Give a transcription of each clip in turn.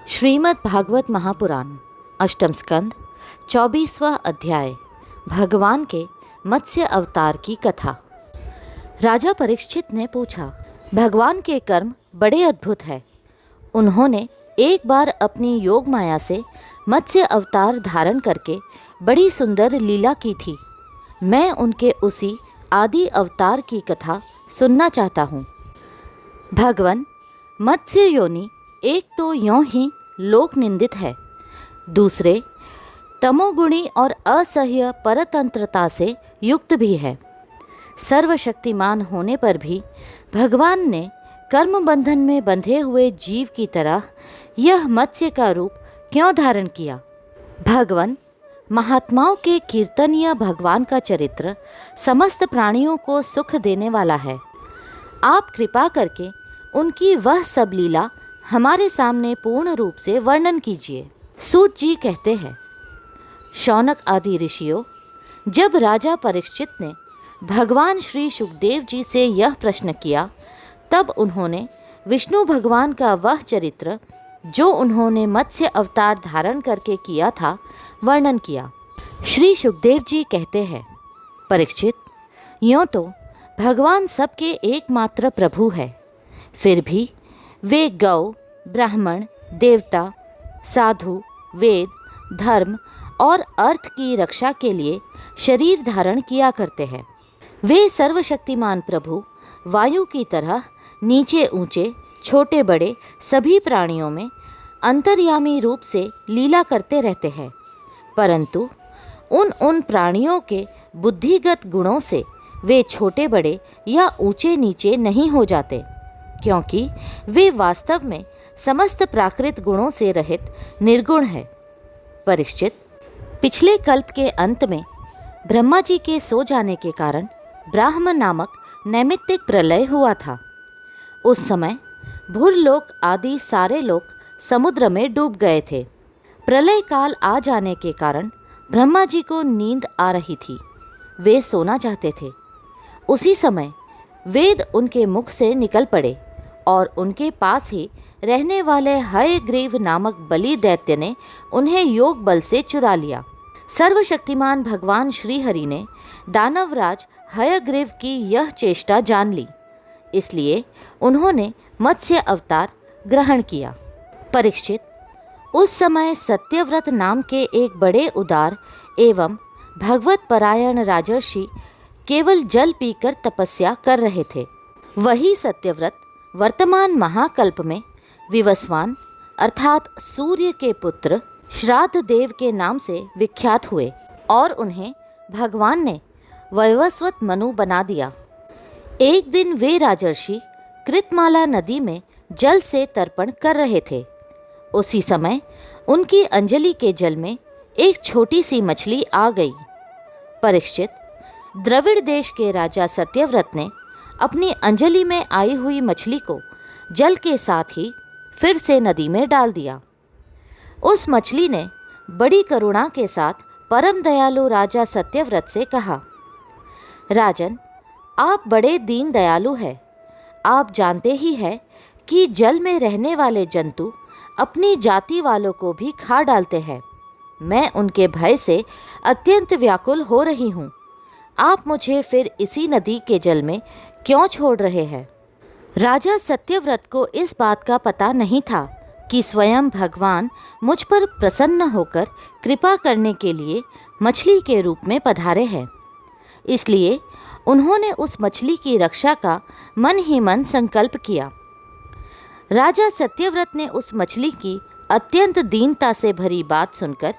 श्रीमद् भागवत महापुराण अष्टम स्कंद 24वां अध्याय भगवान के मत्स्य अवतार की कथा। राजा परीक्षित ने पूछा, भगवान के कर्म बड़े अद्भुत है। उन्होंने एक बार अपनी योग माया से मत्स्य अवतार धारण करके बड़ी सुंदर लीला की थी। मैं उनके उसी आदि अवतार की कथा सुनना चाहता हूँ। भगवान मत्स्य योनि एक तो यों ही लोक निंदित है, दूसरे तमोगुणी और असह्य परतंत्रता से युक्त भी है। सर्वशक्तिमान होने पर भी भगवान ने कर्म बंधन में बंधे हुए जीव की तरह यह मत्स्य का रूप क्यों धारण किया? भगवान महात्माओं के कीर्तनीय भगवान का चरित्र समस्त प्राणियों को सुख देने वाला है। आप कृपा करके उनकी वह सब लीला हमारे सामने पूर्ण रूप से वर्णन कीजिए। सूत जी कहते हैं, शौनक आदि ऋषियों, जब राजा परीक्षित ने भगवान श्री सुखदेव जी से यह प्रश्न किया, तब उन्होंने विष्णु भगवान का वह चरित्र जो उन्होंने मत्स्य अवतार धारण करके किया था वर्णन किया। श्री सुखदेव जी कहते हैं, परीक्षित, यों तो भगवान सबके एकमात्र प्रभु है, फिर भी वे गौ, ब्राह्मण, देवता, साधु, वेद, धर्म और अर्थ की रक्षा के लिए शरीर धारण किया करते हैं। वे सर्वशक्तिमान प्रभु वायु की तरह नीचे ऊंचे, छोटे बड़े सभी प्राणियों में अंतर्यामी रूप से लीला करते रहते हैं, परंतु उन प्राणियों के बुद्धिगत गुणों से वे छोटे बड़े या ऊंचे नीचे नहीं हो जाते, क्योंकि वे वास्तव में समस्त प्राकृत गुणों से रहित निर्गुण है। परीक्षित, पिछले कल्प के अंत में ब्रह्मा जी के सो जाने के कारण ब्राह्म नामक नैमित्तिक प्रलय हुआ था। उस समय भूरलोक आदि सारे लोक समुद्र में डूब गए थे। प्रलय काल आ जाने के कारण ब्रह्मा जी को नींद आ रही थी। वे सोना चाहते थे। उसी समय वेद उनके मुख से निकल पड़े और उनके पास ही रहने वाले हयग्रीव नामक बलि दैत्य ने उन्हें योग बल से चुरा लिया। सर्वशक्तिमान भगवान श्री हरि ने दानवराज हयग्रीव की यह चेष्टा जान ली, इसलिए उन्होंने मत्स्य अवतार ग्रहण किया। परीक्षित, उस समय सत्यव्रत नाम के एक बड़े उदार एवं भगवत परायण राजर्षि केवल जल पीकर तपस्या कर रहे थे। वही सत्यव्रत वर्तमान महाकल्प में विवस्वान अर्थात सूर्य के पुत्र श्राद्ध देव के नाम से विख्यात हुए और उन्हें भगवान ने वैवस्वत मनु बना दिया। एक दिन वे राजर्षि कृतमाला नदी में जल से तर्पण कर रहे थे। उसी समय उनकी अंजलि के जल में एक छोटी सी मछली आ गई। परीक्षित, द्रविड़ देश के राजा सत्यव्रत ने अपनी अंजलि में आई हुई मछली को जल के साथ ही फिर से नदी में डाल दिया। उस मछली ने बड़ी करुणा के साथ परम दयालु राजा सत्यव्रत से कहा, राजन, आप बड़े दीन दयालु हैं। आप जानते ही हैं कि जल में रहने वाले जंतु अपनी जाति वालों को भी खा डालते हैं। मैं उनके भय से अत्यंत व्याकुल हो रही हूँ। आप मुझे फिर इसी नदी के जल में क्यों छोड़ रहे हैं? राजा सत्यव्रत को इस बात का पता नहीं था कि स्वयं भगवान मुझ पर प्रसन्न होकर कृपा करने के लिए मछली के रूप में पधारे हैं। इसलिए उन्होंने उस मछली की रक्षा का मन ही मन संकल्प किया। राजा सत्यव्रत ने उस मछली की अत्यंत दीनता से भरी बात सुनकर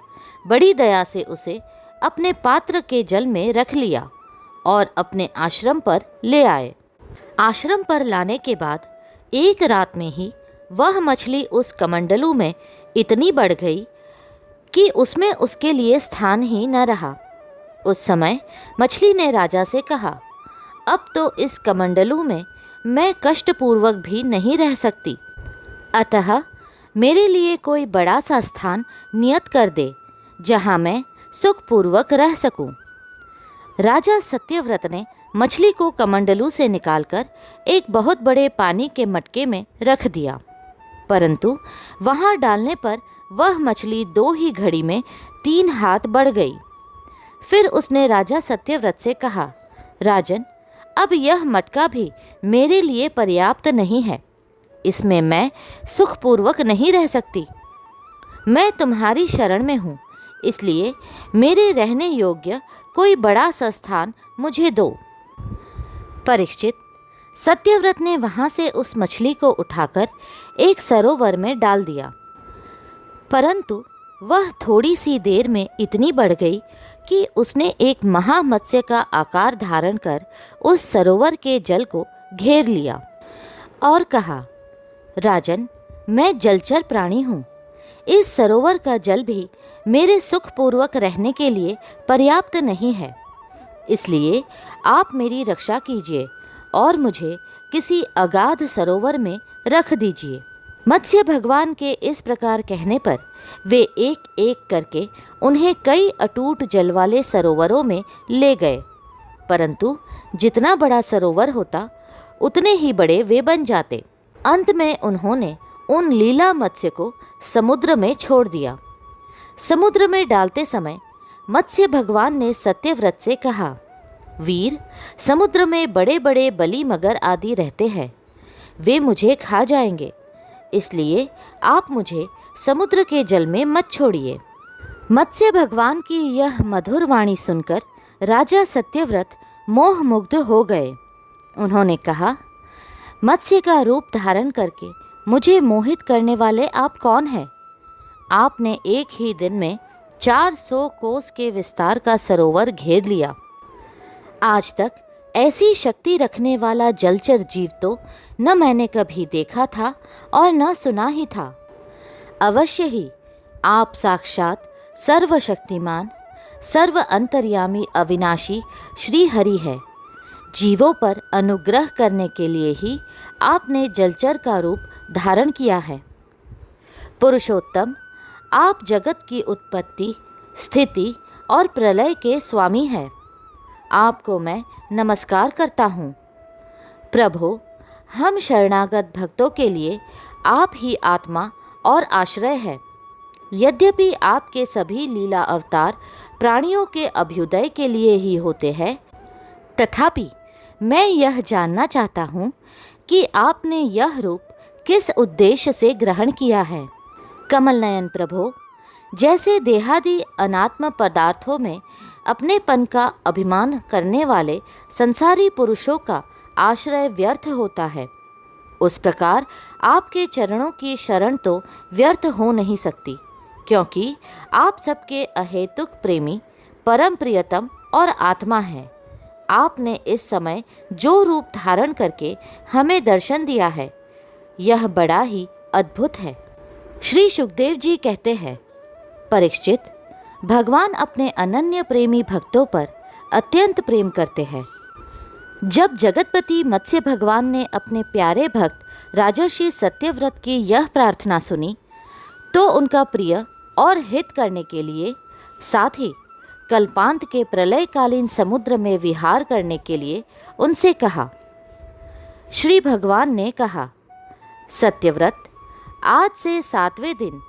बड़ी दया से उसे अपने पात्र के जल में रख लिया और अपने आश्रम पर ले आए। आश्रम पर लाने के बाद एक रात में ही वह मछली उस कमंडलू में इतनी बढ़ गई कि उसमें उसके लिए स्थान ही न रहा। उस समय मछली ने राजा से कहा, अब तो इस कमंडलू में मैं कष्टपूर्वक भी नहीं रह सकती, अतः मेरे लिए कोई बड़ा सा स्थान नियत कर दे जहाँ मैं सुखपूर्वक रह सकूं। राजा सत्यव्रत ने मछली को कमंडलू से निकालकर एक बहुत बड़े पानी के मटके में रख दिया। परंतु वहां डालने पर वह मछली 2 ही घड़ी में 3 हाथ बढ़ गई। फिर उसने राजा सत्यव्रत से कहा, राजन, अब यह मटका भी मेरे लिए पर्याप्त नहीं है। इसमें मैं सुखपूर्वक नहीं रह सकती। मैं तुम्हारी शरण में हूँ, इसलिए मेरे रहने योग्य कोई बड़ा सा स्थान मुझे दो। परीक्षित, सत्यव्रत ने वहाँ से उस मछली को उठाकर एक सरोवर में डाल दिया, परंतु वह थोड़ी सी देर में इतनी बढ़ गई कि उसने एक महामत्स्य का आकार धारण कर उस सरोवर के जल को घेर लिया और कहा, राजन, मैं जलचर प्राणी हूँ। इस सरोवर का जल भी मेरे सुखपूर्वक रहने के लिए पर्याप्त नहीं है, इसलिए आप मेरी रक्षा कीजिए और मुझे किसी अगाध सरोवर में रख दीजिए। मत्स्य भगवान के इस प्रकार कहने पर वे एक एक करके उन्हें कई अटूट जल वाले सरोवरों में ले गए, परंतु जितना बड़ा सरोवर होता उतने ही बड़े वे बन जाते। अंत में उन्होंने उन लीला मत्स्य को समुद्र में छोड़ दिया। समुद्र में डालते समय मत्स्य भगवान ने सत्यव्रत से कहा, वीर, समुद्र में बड़े बड़े बली मगर आदि रहते हैं, वे मुझे खा जाएंगे, इसलिए आप मुझे समुद्र के जल में मत छोड़िए। मत्स्य भगवान की यह मधुर वाणी सुनकर राजा सत्यव्रत मोहमुग्ध हो गए। उन्होंने कहा, मत्स्य का रूप धारण करके मुझे मोहित करने वाले आप कौन हैं? आपने एक ही दिन में 400 कोस के विस्तार का सरोवर घेर लिया। आज तक ऐसी शक्ति रखने वाला जलचर जीव तो न मैंने कभी देखा था और न सुना ही था। अवश्य ही आप साक्षात सर्वशक्तिमान, सर्व अंतर्यामी अविनाशी श्री हरि है। जीवों पर अनुग्रह करने के लिए ही आपने जलचर का रूप धारण किया है। पुरुषोत्तम, आप जगत की उत्पत्ति, स्थिति और प्रलय के स्वामी हैं। आपको मैं नमस्कार करता हूँ। प्रभो, हम शरणागत भक्तों के लिए आप ही आत्मा और आश्रय है। यद्यपि आपके सभी लीला अवतार प्राणियों के अभ्युदय के लिए ही होते हैं, तथापि मैं यह जानना चाहता हूँ कि आपने यह रूप किस उद्देश्य से ग्रहण किया है। कमल नयन प्रभो, जैसे देहादि अनात्म पदार्थों में अपनेपन का अभिमान करने वाले संसारी पुरुषों का आश्रय व्यर्थ होता है, उस प्रकार आपके चरणों की शरण तो व्यर्थ हो नहीं सकती, क्योंकि आप सबके अहेतुक प्रेमी, परम प्रियतम और आत्मा हैं। आपने इस समय जो रूप धारण करके हमें दर्शन दिया है, यह बड़ा ही अद्भुत है। श्री सुखदेव जी कहते हैं, परीक्षित, भगवान अपने अनन्य प्रेमी भक्तों पर अत्यंत प्रेम करते हैं। जब जगतपति मत्स्य भगवान ने अपने प्यारे भक्त राजर्षि सत्यव्रत की यह प्रार्थना सुनी, तो उनका प्रिय और हित करने के लिए, साथ ही कल्पांत के प्रलयकालीन समुद्र में विहार करने के लिए उनसे कहा। श्री भगवान ने कहा, सत्यव्रत, आज से 7वें दिन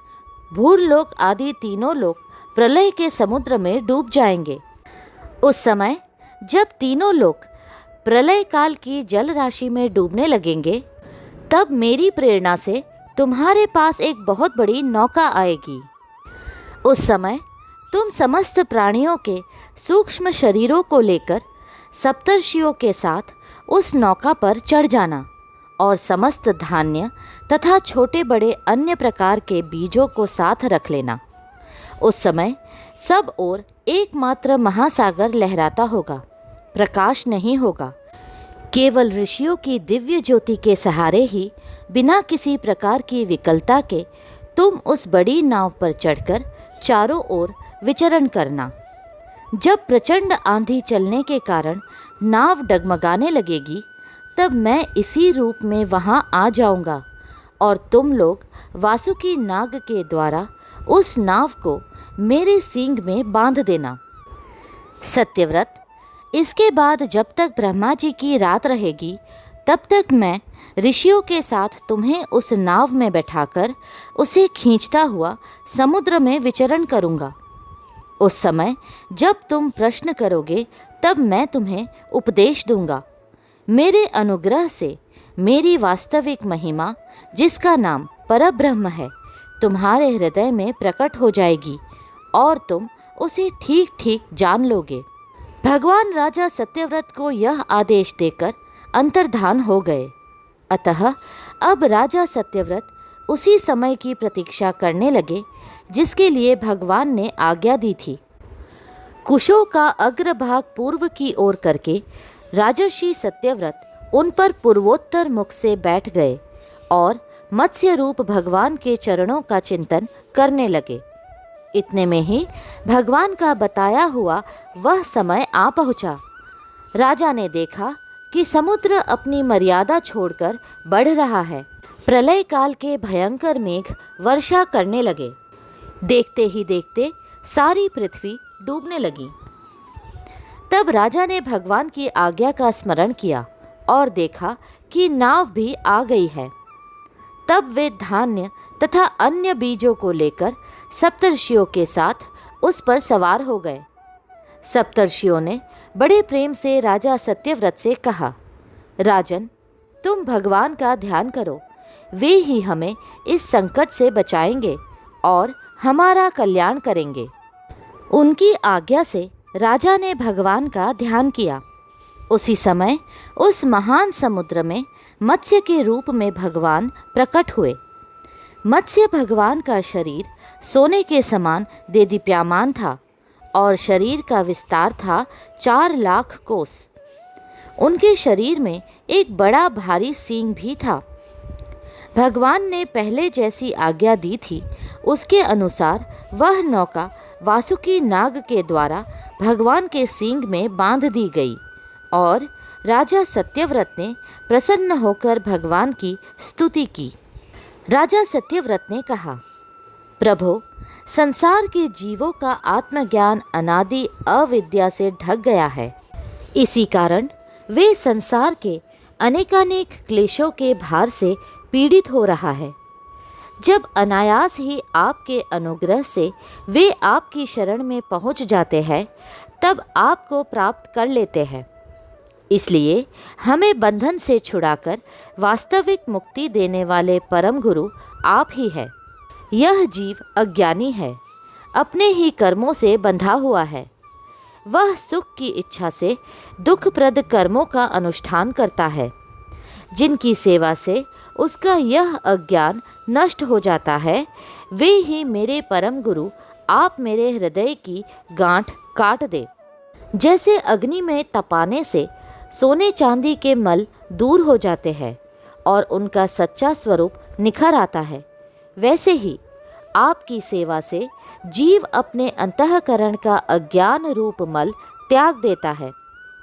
भूरलोक आदि तीनों लोक प्रलय के समुद्र में डूब जाएंगे। उस समय जब तीनों लोक प्रलय काल की जल राशि में डूबने लगेंगे, तब मेरी प्रेरणा से तुम्हारे पास एक बहुत बड़ी नौका आएगी। उस समय तुम समस्त प्राणियों के सूक्ष्म शरीरों को लेकर सप्तर्षियों के साथ उस नौका पर चढ़ जाना और समस्त धान्य तथा छोटे बड़े अन्य प्रकार के बीजों को साथ रख लेना। उस समय सब ओर एकमात्र महासागर लहराता होगा, प्रकाश नहीं होगा। केवल ऋषियों की दिव्य ज्योति के सहारे ही, बिना किसी प्रकार की विकलता के, तुम उस बड़ी नाव पर चढ़कर चारों ओर विचरण करना। जब प्रचंड आंधी चलने के कारण नाव डगमगाने लगेगी, तब मैं इसी रूप में वहाँ आ जाऊँगा और तुम लोग वासुकी नाग के द्वारा उस नाव को मेरे सींग में बांध देना। सत्यव्रत, इसके बाद जब तक ब्रह्मा जी की रात रहेगी, तब तक मैं ऋषियों के साथ तुम्हें उस नाव में बैठाकर उसे खींचता हुआ समुद्र में विचरण करूँगा। उस समय जब तुम प्रश्न करोगे तब मैं तुम्हें उपदेश दूंगा। मेरे अनुग्रह से मेरी वास्तविक महिमा, जिसका नाम परब्रह्म है, तुम्हारे हृदय में प्रकट हो जाएगी और तुम उसे ठीक ठीक जान लोगे। भगवान राजा सत्यव्रत को यह आदेश देकर अंतर्धान हो गए। अतः अब राजा सत्यव्रत उसी समय की प्रतीक्षा करने लगे जिसके लिए भगवान ने आज्ञा दी थी। कुशों का अग्रभाग पूर्व की ओर करके राजर्षि सत्यव्रत उन पर पूर्वोत्तर मुख से बैठ गए और मत्स्य रूप भगवान के चरणों का चिंतन करने लगे। इतने में ही भगवान का बताया हुआ वह समय आ पहुँचा। राजा ने देखा कि समुद्र अपनी मर्यादा छोड़कर बढ़ रहा है। प्रलय काल के भयंकर मेघ वर्षा करने लगे। देखते ही देखते सारी पृथ्वी डूबने लगी। तब राजा ने भगवान की आज्ञा का स्मरण किया और देखा कि नाव भी आ गई है। तब वे धान्य तथा अन्य बीजों को लेकर सप्तर्षियों के साथ उस पर सवार हो गए। सप्तर्षियों ने बड़े प्रेम से राजा सत्यव्रत से कहा, राजन, तुम भगवान का ध्यान करो, वे ही हमें इस संकट से बचाएंगे और हमारा कल्याण करेंगे। उनकी आज्ञा से राजा ने भगवान का ध्यान किया। उसी समय उस महान समुद्र में मत्स्य के रूप में भगवान प्रकट हुए। मत्स्य भगवान का शरीर सोने के समान देदीप्यमान था और शरीर का विस्तार था 4 लाख कोस। उनके शरीर में एक बड़ा भारी सींग भी था। भगवान ने पहले जैसी आज्ञा दी थी, उसके अनुसार वह नौका वासुकी नाग के द्वारा भगवान के सींग में बांध दी गई और राजा सत्यव्रत ने प्रसन्न होकर भगवान की स्तुति की। राजा सत्यव्रत ने कहा, प्रभो, संसार के जीवों का आत्मज्ञान अनादि अविद्या से ढक गया है। इसी कारण वे संसार के अनेकानेक क्लेशों के भार से पीड़ित हो रहा है। जब अनायास ही आपके अनुग्रह से वे आपकी शरण में पहुंच जाते हैं, तब आपको प्राप्त कर लेते हैं। इसलिए हमें बंधन से छुड़ाकर वास्तविक मुक्ति देने वाले परम गुरु आप ही है। यह जीव अज्ञानी है, अपने ही कर्मों से बंधा हुआ है। वह सुख की इच्छा से दुखप्रद कर्मों का अनुष्ठान करता है, जिनकी सेवा से उसका यह अज्ञान नष्ट हो जाता है। वे ही मेरे परम गुरु आप मेरे हृदय की गांठ काट दे। जैसे अग्नि में तपाने से सोने चांदी के मल दूर हो जाते हैं और उनका सच्चा स्वरूप निखर आता है, वैसे ही आपकी सेवा से जीव अपने अंतःकरण का अज्ञान रूप मल त्याग देता है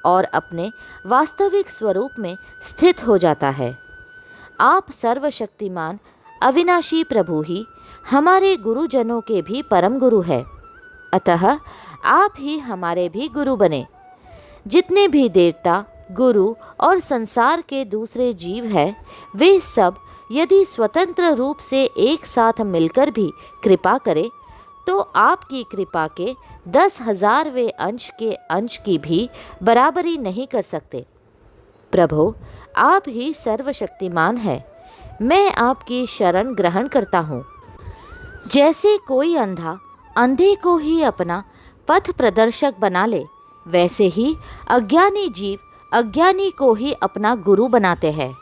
और अपने वास्तविक स्वरूप में स्थित हो जाता है। आप सर्वशक्तिमान अविनाशी प्रभु ही हमारे गुरुजनों के भी परम गुरु है। अतः आप ही हमारे भी गुरु बने। जितने भी देवता, गुरु और संसार के दूसरे जीव हैं, वे सब यदि स्वतंत्र रूप से एक साथ मिलकर भी कृपा करें, तो आपकी कृपा के 10,000वें अंश के अंश की भी बराबरी नहीं कर सकते। प्रभो, आप ही सर्वशक्तिमान है। मैं आपकी शरण ग्रहण करता हूँ। जैसे कोई अंधा अंधे को ही अपना पथ प्रदर्शक बना ले, वैसे ही अज्ञानी जीव अज्ञानी को ही अपना गुरु बनाते हैं।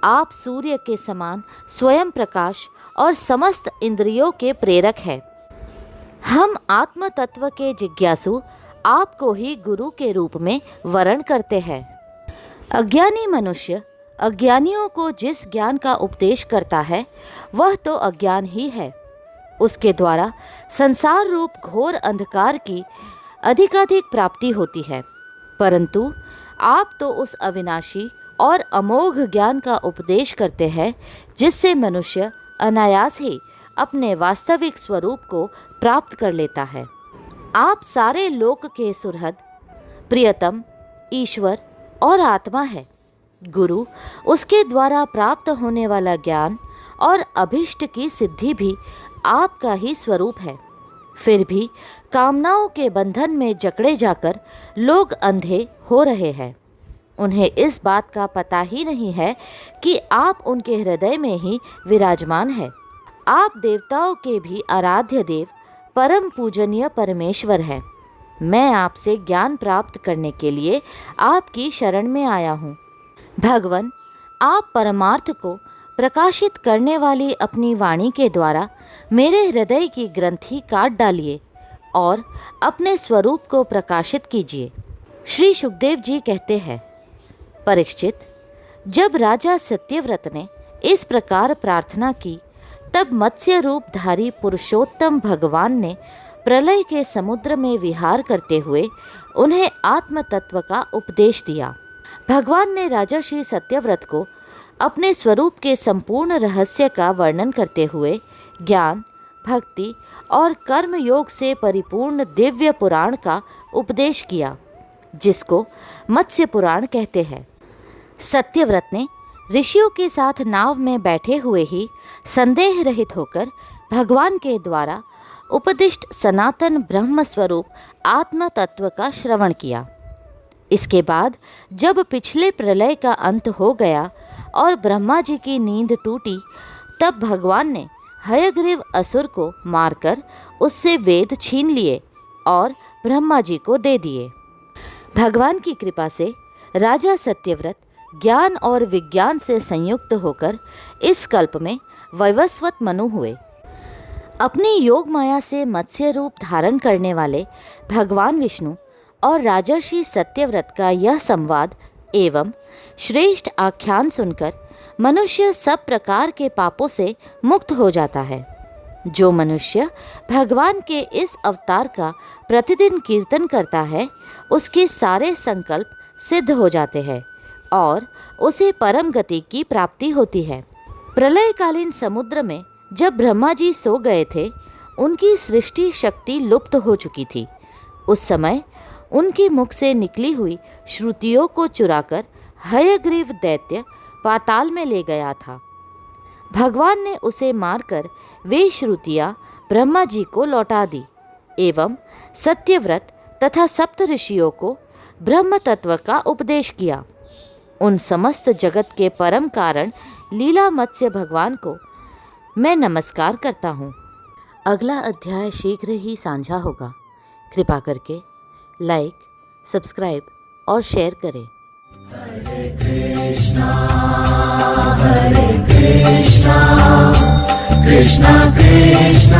आप सूर्य के समान स्वयं प्रकाश और समस्त इंद्रियों के प्रेरक हैं। हम आत्म तत्व के जिज्ञासु आपको ही गुरु के रूप में वर्ण करते हैं। अज्ञानी मनुष्य अज्ञानियों को जिस ज्ञान का उपदेश करता है, वह तो अज्ञान ही है। उसके द्वारा संसार रूप घोर अंधकार की अधिकाधिक प्राप्ति होती है, परंतु आप तो उस अविनाशी और अमोघ ज्ञान का उपदेश करते हैं, जिससे मनुष्य अनायास ही अपने वास्तविक स्वरूप को प्राप्त कर लेता है। आप सारे लोक के सुहृद, प्रियतम, ईश्वर और आत्मा है। गुरु उसके द्वारा प्राप्त होने वाला ज्ञान और अभिष्ट की सिद्धि भी आपका ही स्वरूप है। फिर भी कामनाओं के बंधन में जकड़े जाकर लोग अंधे हो रहे हैं। उन्हें इस बात का पता ही नहीं है कि आप उनके हृदय में ही विराजमान हैं। आप देवताओं के भी आराध्य देव, परम पूजनीय परमेश्वर हैं। मैं आपसे ज्ञान प्राप्त करने के लिए आपकी शरण में आया हूँ। भगवन, आप परमार्थ को प्रकाशित करने वाली अपनी वाणी के द्वारा मेरे हृदय की ग्रंथि काट डालिए और अपने स्वरूप को प्रकाशित कीजिए। श्री सुखदेव जी कहते हैं, परीक्षित, जब राजा सत्यव्रत ने इस प्रकार प्रार्थना की, तब मत्स्य रूपधारी पुरुषोत्तम भगवान ने प्रलय के समुद्र में विहार करते हुए उन्हें आत्म तत्व का उपदेश दिया। भगवान ने राजर्षि सत्यव्रत को अपने स्वरूप के संपूर्ण रहस्य का वर्णन करते हुए ज्ञान, भक्ति और कर्म योग से परिपूर्ण दिव्य पुराण का उपदेश किया, जिसको मत्स्य पुराण कहते हैं। सत्यव्रत ने ऋषियों के साथ नाव में बैठे हुए ही संदेह रहित होकर भगवान के द्वारा उपदिष्ट सनातन ब्रह्म स्वरूप आत्म तत्व का श्रवण किया। इसके बाद जब पिछले प्रलय का अंत हो गया और ब्रह्मा जी की नींद टूटी, तब भगवान ने हयग्रीव असुर को मारकर उससे वेद छीन लिए और ब्रह्मा जी को दे दिए। भगवान की कृपा से राजा सत्यव्रत ज्ञान और विज्ञान से संयुक्त होकर इस कल्प में वैवस्वत मनु हुए। अपनी योग माया से मत्स्य रूप धारण करने वाले भगवान विष्णु और राजर्षि सत्यव्रत का यह संवाद एवं श्रेष्ठ आख्यान सुनकर मनुष्य सब प्रकार के पापों से मुक्त हो जाता है। जो मनुष्य भगवान के इस अवतार का प्रतिदिन कीर्तन करता है, उसके सारे संकल्प सिद्ध हो जाते हैं और उसे परम गति की प्राप्ति होती है। प्रलयकालीन समुद्र में जब ब्रह्मा जी सो गए थे, उनकी सृष्टि शक्ति लुप्त हो चुकी थी। उस समय उनके मुख से निकली हुई श्रुतियों को चुराकर हयग्रीव दैत्य पाताल में ले गया था। भगवान ने उसे मारकर वे श्रुतियाँ ब्रह्मा जी को लौटा दी एवं सत्यव्रत तथा सप्त ऋषियों को ब्रह्म तत्व का उपदेश किया। उन समस्त जगत के परम कारण लीला मत्स्य भगवान को मैं नमस्कार करता हूँ। अगला अध्याय शीघ्र ही साझा होगा। कृपा करके लाइक, सब्सक्राइब और शेयर करें। हरे कृष्णा कृष्णा कृष्णा